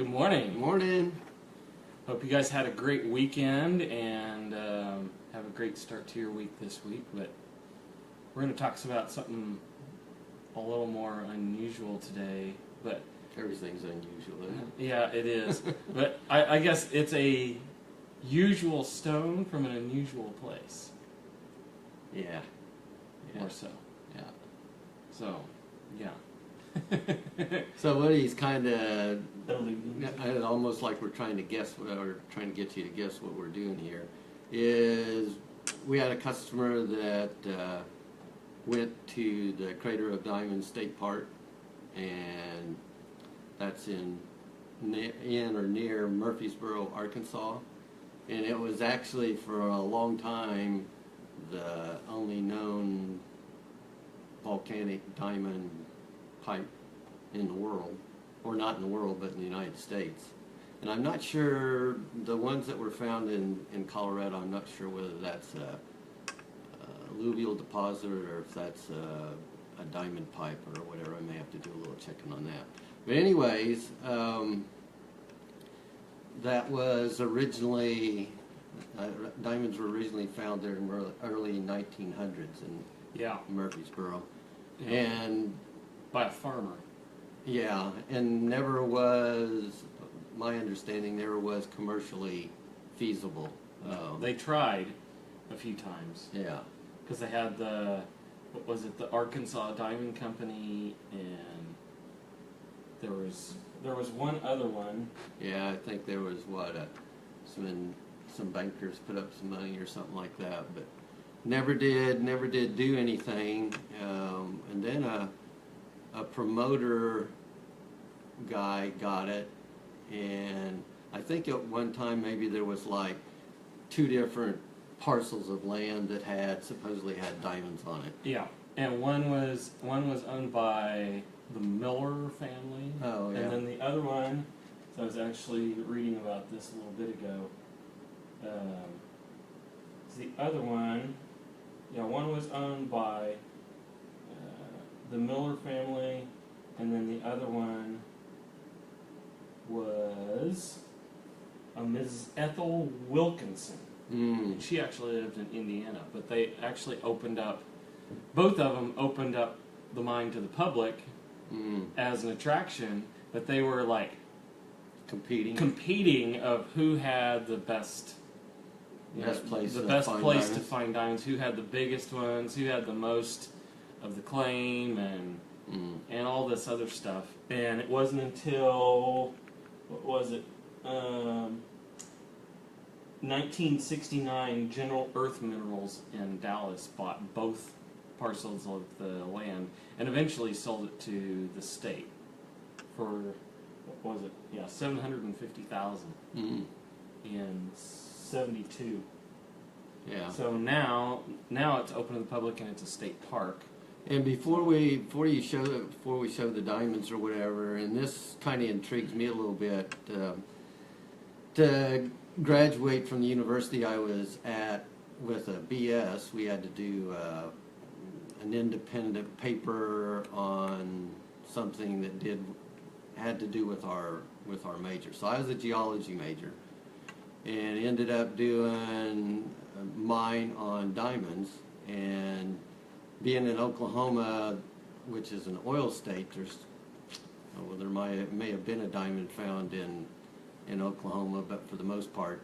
Good morning. Morning. Hope you guys had a great weekend and have a great start to your week this week. But we're going to talk about something a little more unusual today. But Everything's unusual, isn't it? yeah, it is. But I guess it's a usual stone from an unusual place. Yeah. More so. Yeah. So, yeah. So what he's kind of Illusions. almost like we're trying to guess, or trying to get you to guess what we're doing here, is we had a customer that went to the Crater of Diamonds State Park, and that's in or near Murfreesboro, Arkansas, and it was actually for a long time the only known volcanic diamond pipe in the world, or not in the world, but in the United States. And I'm not sure, the ones that were found in Colorado, I'm not sure whether that's a alluvial deposit or if that's a diamond pipe or whatever. I may have to do a little checking on that. But anyways, that was originally, diamonds were originally found there in early 1900s in Yeah. Murfreesboro. Yeah. And By a farmer. yeah, and never was, my understanding, never was commercially feasible. They tried a few times. Yeah, Because they had what was it, the Arkansas Diamond Company, and there was one other one. yeah, I think there was some bankers put up some money or something like that, but never did do anything. And then a promoter guy got it, and I think at one time maybe there was like two different parcels of land that supposedly had diamonds on it. Yeah, and one was owned by the Miller family. Oh, yeah. And then the other one, so I was actually reading about this a little bit ago. The other one, yeah, one was owned by the Miller family, and then the other one was a Mrs. Ethel Wilkinson. Mm. She actually lived in Indiana, but they actually both of them opened up the mine to the public as an attraction, but they were like competing of who had the best place to find diamonds, who had the biggest ones, who had the most of the claim, and all this other stuff. And it wasn't until, what was it, 1969, General Earth Minerals in Dallas bought both parcels of the land and eventually sold it to the state for, what was it? Yeah, $750,000 in 72. Yeah. So now it's open to the public and it's a state park. And before we show the diamonds or whatever, and this kind of intrigues me a little bit. To graduate from the university I was at with a BS, we had to do an independent paper on something that had to do with our major. So I was a geology major, and ended up doing mine on diamonds. And being in Oklahoma, which is an oil state, there may have been a diamond found in Oklahoma, but for the most part,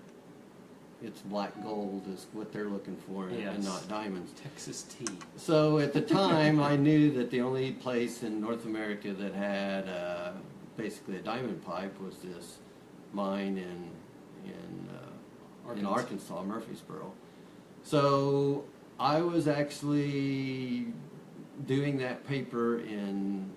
it's black gold is what they're looking for, and not diamonds. Texas tea. So at the time, I knew that the only place in North America that had basically a diamond pipe was this mine in Arkansas, Murfreesboro. So I was actually doing that paper in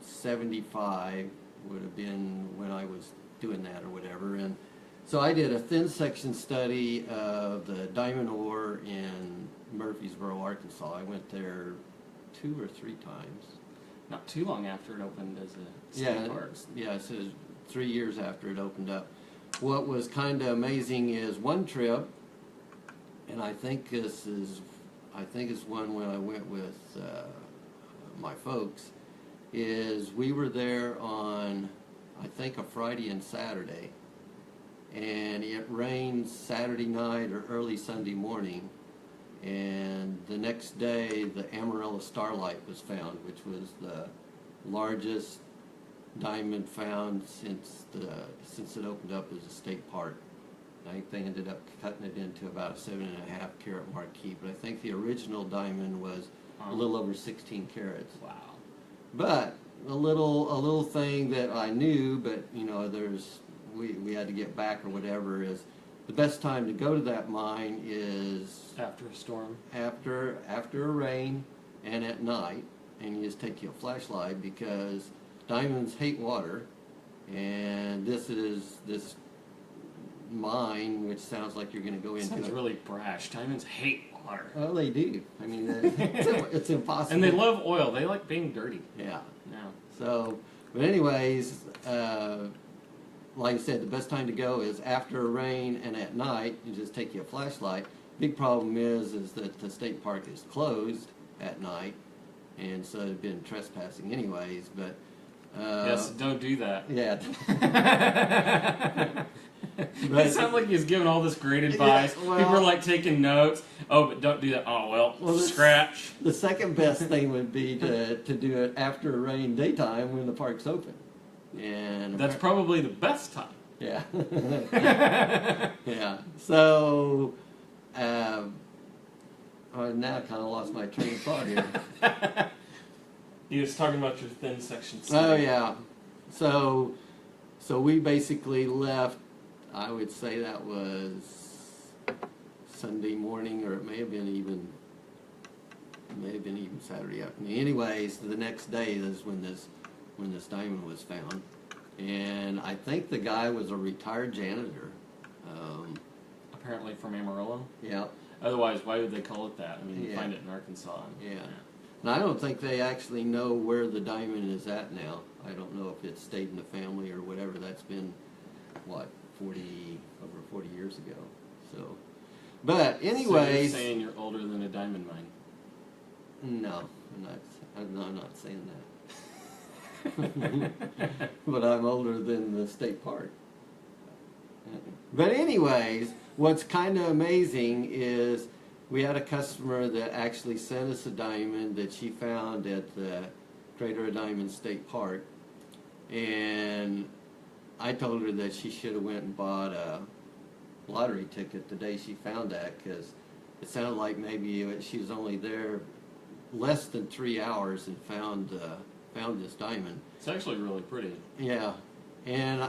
75, would have been when I was doing that or whatever. And so I did a thin section study of the diamond ore in Murfreesboro, Arkansas. I went there 2 or 3 times. Not too long after it opened as a state park. Yeah, so 3 years after it opened up. What was kind of amazing is one trip, and I think it's one when I went with my folks, is we were there on I think, a Friday and Saturday. And it rained Saturday night or early Sunday morning. And the next day, the Amarillo Starlight was found, which was the largest diamond found since it opened up as a state park. I think they ended up cutting it into about a 7.5 carat marquee, but I think the original diamond was a little over 16 carats. Wow. But a little thing that I knew, but you know, we had to get back or whatever, is the best time to go to that mine is After a storm. after a rain and at night, and you just take your flashlight, because diamonds hate water, and this mine, which sounds like you're going to go into Sounds it. really brash. Diamonds hate water. Oh, they do. I mean, it's impossible. And they love oil. They like being dirty. Yeah. Yeah. So, but anyways, like I said, the best time to go is after a rain and at night. You just take your flashlight. Big problem is that the state park is closed at night, and so they've been trespassing anyways. But Yes, don't do that. yeah. It sounds like he's giving all this great advice. Yeah, well- People are like taking notes. Oh, but don't do that. Oh, well scratch. The second best thing would be to do it after a rain daytime when the park's open. And That's probably the best time. yeah. Yeah. So, I now kind of lost my train of thought here. He was talking about your thin section. Oh yeah. So we basically left. I would say that was Sunday morning, or it may have been even Saturday afternoon. Anyways, the next day is when this diamond was found, and I think the guy was a retired janitor. Apparently from Amarillo. Yeah. Otherwise, why would they call it that? I mean, you Yeah. find it in Arkansas. Yeah. And I don't think they actually know where the diamond is at now. I don't know if it stayed in the family or whatever. That's been, what, over 40 years ago. So, but So you're anyways, saying you're older than a diamond mine. no, I'm not saying that. But I'm older than the state park. But anyways, what's kind of amazing is we had a customer that actually sent us a diamond that she found at the Crater of Diamonds State Park, and I told her that she should have went and bought a lottery ticket the day she found that, because it sounded like maybe she was only there less than 3 hours and found this diamond. It's actually really pretty. Yeah, and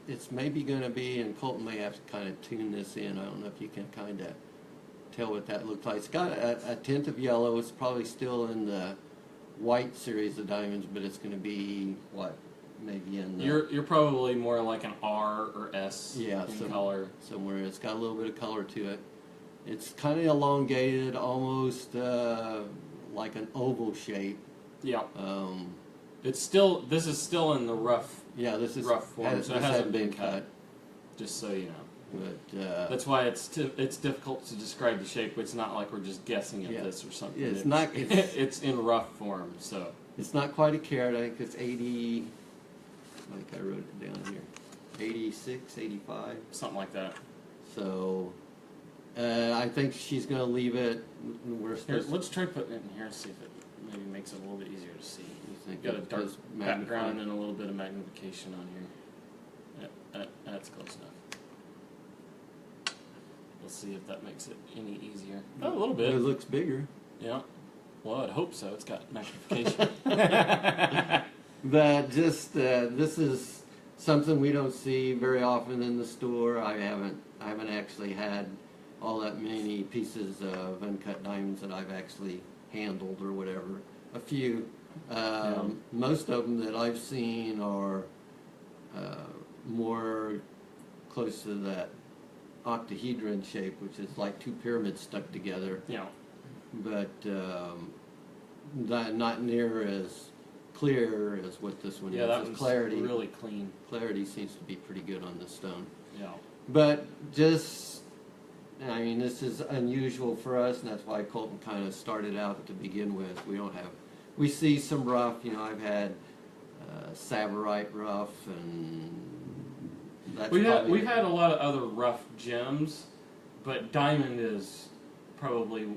it's maybe going to be, and Colton may have to kind of tune this in. I don't know if you can kind of tell what that looks like. It's got a tint of yellow. It's probably still in the white series of diamonds, but it's going to be, what, maybe in the... You're probably more like an R or S Yeah, in color. somewhere. It's got a little bit of color to it. It's kind of elongated, almost like an oval shape. Yeah. This is still in the rough Yeah, this is rough form, so it hasn't been cut. Just so you know. But That's why it's difficult to describe the shape. It's not like we're just guessing at Yeah. this or something. It's not- It's in rough form. So it's not quite a carat. I think it's 80. I think I wrote it down here. 86, 85. something like that. So I think she's going to leave it. We're Here, supposed let's try putting it in here and see if it maybe makes it a little bit easier to see. You think Got a it dark does magnify? background and a little bit of magnification on here. That's close enough. We'll see if that makes it any easier. Oh, a little bit. It looks bigger. Yeah. Well, I'd hope so. It's got magnification. But just this is something we don't see very often in the store. I haven't actually had all that many pieces of uncut diamonds that I've actually handled or whatever. A few. Most of them that I've seen are more close to that octahedron shape, which is like two pyramids stuck together. Yeah. But not near as clear as what this one Yeah, is. that Its one's clarity, really clean. clarity seems to be pretty good on this stone. Yeah. But just, I mean, this is unusual for us, and that's why Colton kind of started out to begin with. We see some rough, I've had Savorite rough, and that's We've probably had a lot of other rough gems, but diamond is probably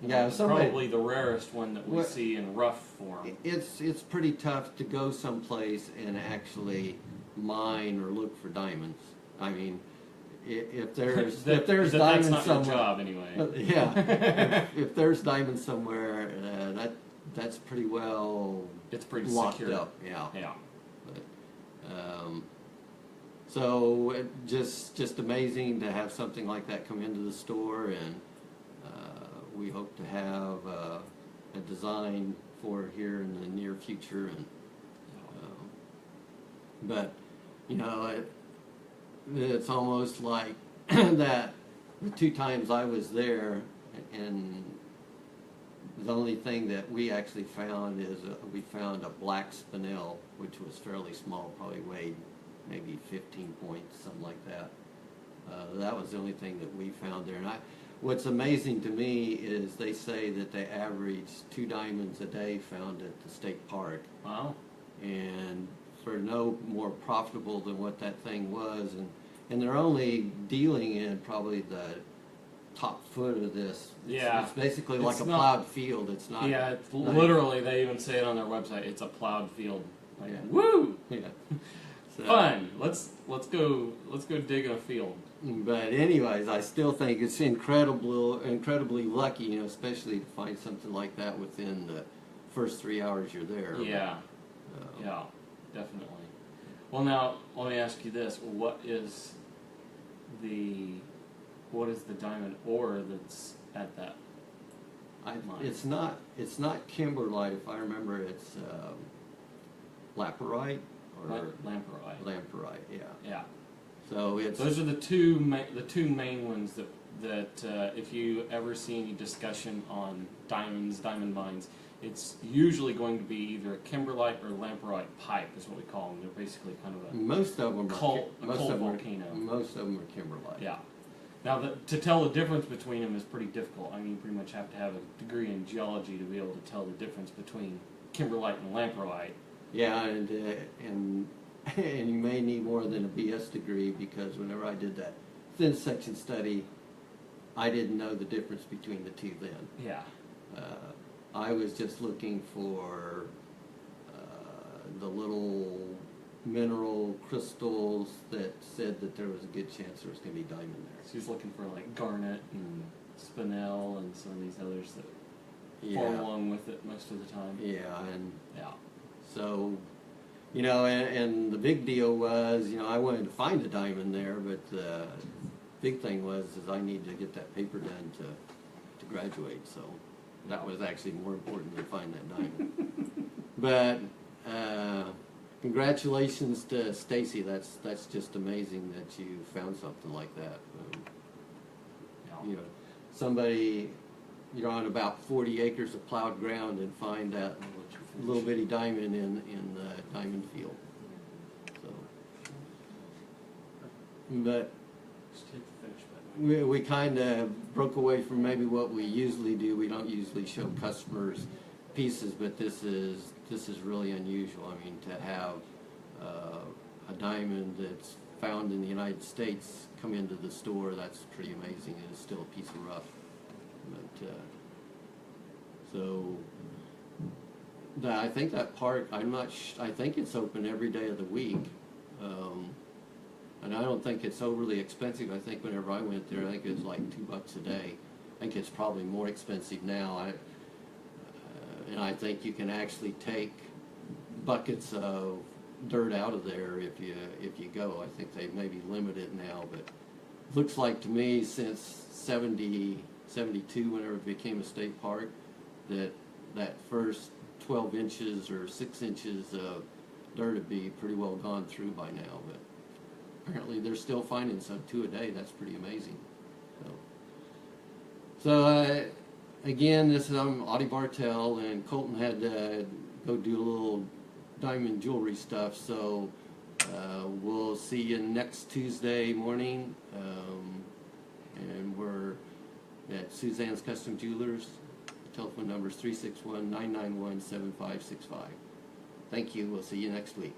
probably the rarest one that we What- see in rough form. It's pretty tough to go someplace and actually mine or look for diamonds. I mean, if there's That's diamonds not your somewhere, job anyway. yeah, if there's diamonds somewhere, that's pretty well It's pretty locked secure. up. Yeah. Yeah. But, so just amazing to have something like that come into the store, and we hope to have a design for here in the near future. And but you know, it's almost like that. The 2 times I was there, and the only thing that we actually found is we found a black spinel, which was fairly small, probably weighed maybe 15 points, something like that. That was the only thing that we found there. And what's amazing to me is they say that they average 2 diamonds a day found at the state park. Wow. And for no more profitable than what that thing was, and they're only dealing in probably the top foot of this. Yeah. It's basically like It's a not- plowed field. It's not. Yeah, it's not- literally, they even say it on their website, it's a plowed field. Like, Yeah. woo! Yeah. So, Fun. Let's go dig in a field. But anyways, I still think it's incredibly lucky, you know, especially to find something like that within the first 3 hours you're there. Yeah. Yeah, definitely. Well, now let me ask you this: what is the diamond ore that's at that? It's not kimberlite, if I remember. It's laperite or Lamperite. lamperite. Yeah. Yeah. So it's Those are the two main ones that if you ever see any discussion on diamond mines, it's usually going to be either a kimberlite or lamperite pipe is what we call them. They're basically kind of a most of them coal volcano. Most of them are kimberlite. Yeah. Now, to tell the difference between them is pretty difficult. I mean, you pretty much have to have a degree in geology to be able to tell the difference between kimberlite and lamperite. Yeah, and you may need more than a BS degree, because whenever I did that thin section study, I didn't know the difference between the two then. Yeah. I was just looking for the little mineral crystals that said that there was a good chance there was going to be diamond there. She's looking for like garnet and spinel and some of these others that Yeah. form along with it most of the time. Yeah, and Yeah. so, you know, and the big deal was, you know, I wanted to find a diamond there, but the big thing was is I needed to get that paper done to graduate, so that was actually more important than finding that diamond. But congratulations to Stacy. That's just amazing that you found something like that. Yeah. You know, somebody, you're on about 40 acres of plowed ground and find that little bitty diamond in the diamond field. So, but Just hit the finish button. we kind of broke away from maybe what we usually do. We don't usually show customers pieces, but this is really unusual. I mean, to have a diamond that's found in the United States come into the store, that's pretty amazing. And it's still a piece of rough. But so I think that park, I think it's open every day of the week. And I don't think it's overly expensive. I think whenever I went there, I think it was like $2 a day. I think it's probably more expensive now. And I think you can actually take buckets of dirt out of there if you go. I think they maybe limit it now, but it looks like to me since 72, whenever it became a state park, that first 12 inches or 6 inches of dirt would be pretty well gone through by now. But apparently they're still finding some 2 a day. That's pretty amazing. So again, I'm Audie Bartell, and Colton had to go do a little diamond jewelry stuff. So we'll see you next Tuesday morning, and we're at Suzanne's Custom Jewelers. Telephone number is 361-991-7565. Thank you. We'll see you next week.